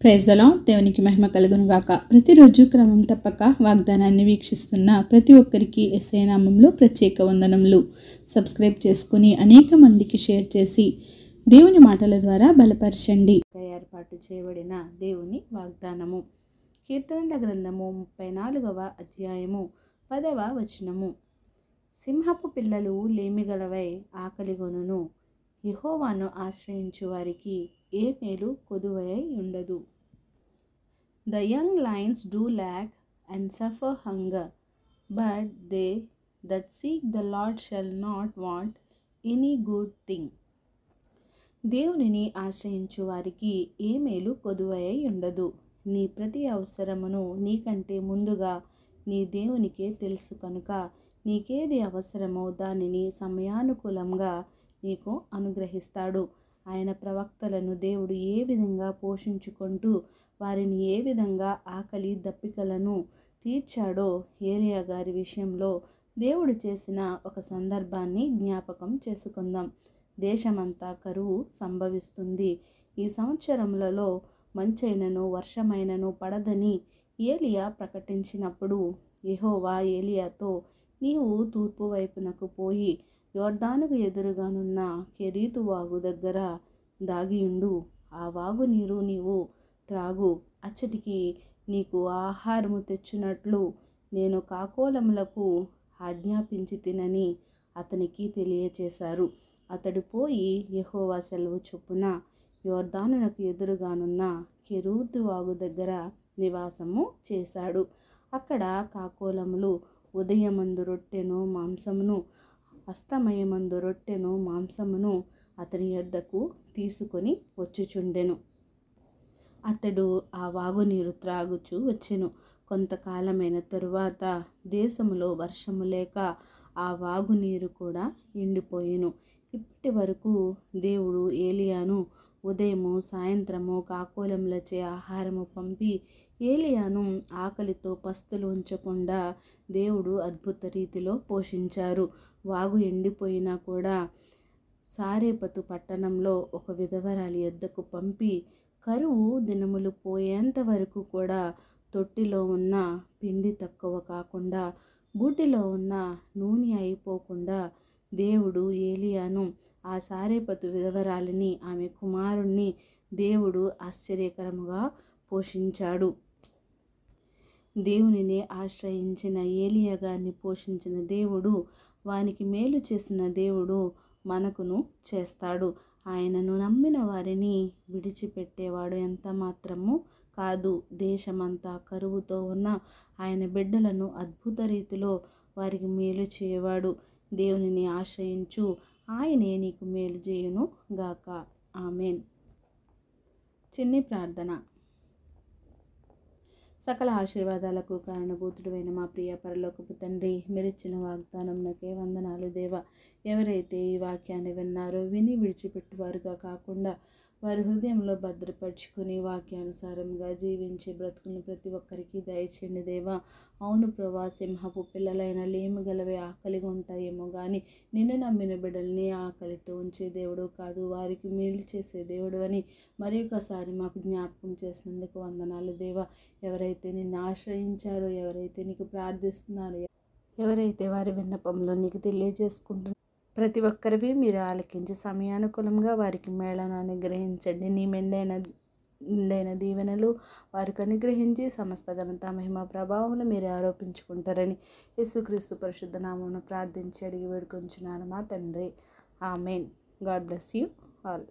Praise the lord. దేవునికి మహిమ కలుగును గాక. ప్రతిరోజు క్రమం తప్పక వాగ్దానాన్ని వీక్షిస్తున్న ప్రతి ఒక్కరికి యేసయ్య నామములో ప్రత్యేక వందనములు. సబ్స్క్రైబ్ చేసుకుని అనేక మందికి షేర్ చేసి దేవుని మాటల ద్వారా బలపరచండి. ఏర్పాటు చేయబడిన దేవుని వాగ్దానము. కీర్తనల గ్రంథము 34వ అధ్యాయము 10వ వచనము. సింహపు పిల్లలు లేమిగలవై ఆకలిగొనును, యెహోవాను ఆశ్రయించు వారికి ఏ మేలు కొదువై ఉండదు. The young lions do lack and suffer hunger, but they that seek the Lord shall not want any good thing. దేవునిని ఆశ్రయించు వారికి ఏ మేలు కొదువై ఉండదు. నీ ప్రతి అవసరమును నీకంటే ముందుగా నీ దేవునికే తెలుసు కనుక నీకేది అవసరమో దానిని సమయానుకూలంగా నీకు అనుగ్రహిస్తాడు. ఆయన ప్రవక్తలను దేవుడు ఏ విధంగా పోషించుకుంటూ వారిని ఏ విధంగా ఆకలి దప్పికలను తీర్చాడో ఏలియా గారి విషయంలో దేవుడు చేసిన ఒక సందర్భాన్ని జ్ఞాపకం చేసుకుందాం. దేశమంతా కరువు సంభవిస్తుంది. ఈ సంవత్సరములలో మంచైనను వర్షమైనను పడదని ఏలియా ప్రకటించినప్పుడు యెహోవా ఏలియాతో, నీవు తూర్పు వైపునకు పోయి యోర్దానుకు ఎదురుగానున్న కెరీతు వాగు దగ్గర దాగియుండు. ఆ వాగు నీరు నీవు త్రాగు. అచ్చటికి నీకు ఆహారము తెచ్చునట్లు నేను కాకోలములకు ఆజ్ఞాపించి తినని అతనికి తెలియచేశారు. అతడు పోయి యెహోవా సెలవు చొప్పున యోర్దానునకు ఎదురుగానున్న కెరీతు వాగు దగ్గర నివాసము చేశాడు. అక్కడ కాకోలములు ఉదయమందు రొట్టెను మాంసమును, అస్తమయమందు రొట్టెను మాంసమును అతని యొద్దకు తీసుకొని వచ్చుచుండెను. అతడు ఆ వాగునీరు త్రాగుచూ వచ్చెను. కొంతకాలమైన తరువాత దేశములో వర్షము లేక ఆ వాగునీరు కూడా ఎండిపోయెను. ఇప్పటి వరకు దేవుడు ఏలియాను ఉదయము సాయంత్రము కాకోలములచే ఆహారము పంపి ఏలియాను ఆకలితో పస్తులు ఉంచకుండా దేవుడు అద్భుత రీతిలో పోషించారు. వాగు ఎండిపోయినా కూడా సారేపతు పట్టణంలో ఒక విధవరాలి యొద్దకు పంపి కరువు దినములు పోయేంత వరకు కూడా తొట్టిలో ఉన్న పిండి తక్కువ కాకుండా బూటిలో ఉన్న నూనె అయిపోకుండా దేవుడు ఏలియాను, ఆ సారేపతు విధవరాలిని, ఆమె కుమారుణ్ణి దేవుడు ఆశ్చర్యకరముగా పోషించాడు. దేవునినే ఆశ్రయించిన ఏలియా గారిని పోషించిన దేవుడు, వానికి మేలు చేసిన దేవుడు మనకును చేస్తాడు. ఆయనను నమ్మిన వారిని విడిచిపెట్టేవాడు ఎంత మాత్రము కాదు. దేశమంతా కరువుతో ఉన్న ఆయన బిడ్డలను అద్భుత రీతిలో వారికి మేలు చేయవాడు. దేవునిని ఆశ్రయించు, ఆయనే నీకు మేలు చేయును గాక. ఆమెన్. చిన్ని ప్రార్థన. సకల ఆశీర్వాదాలకు కారణభూతుడైన మా ప్రియ పరలోకపు తండ్రి, మీరిచ్చిన వాగ్దానం నాకే వందనాలు దేవా. ఎవరైతే ఈ వాక్యాన్ని విన్నారో విని విడిచిపెట్టువారుగా కాకుండా వారి హృదయంలో భద్రపరుచుకుని వాక్యానుసారంగా జీవించే బ్రతుకులను ప్రతి ఒక్కరికి దయచేయండి దేవా. అవును ప్రభా, సింహపు పిల్లలైన లేమిగలవే ఆకలిగా ఉంటాయేమో కానీ నిన్ను నమ్మిన బిడ్డల్ని ఆకలితో ఉంచే దేవుడు కాదు, వారికి మేలు చేసే దేవుడు అని మరి ఒకసారి మాకు జ్ఞాపకం చేసినందుకు వందనాలు దేవా. ఎవరైతే నిన్ను ఆశ్రయించారో, ఎవరైతే నీకు ప్రార్థిస్తున్నారో, ఎవరైతే వారి విన్నపంలో నీకు తెలియజేసుకుంటున్నారో ప్రతి ఒక్కరివి మీరు ఆలకించి సమయానుకూలంగా వారికి మేళను అనుగ్రహించండి. నీ నిండైన దీవెనలు వారికి అనుగ్రహించి సమస్త ఘనత మహిమ ప్రభావములు మీరు ఆరోపించుకుంటారని యేసుక్రీస్తు పరిశుద్ధ నామమున ప్రార్థించి అడిగి వేడుకొంచున్నాను మా తండ్రి. Amen. God bless you all.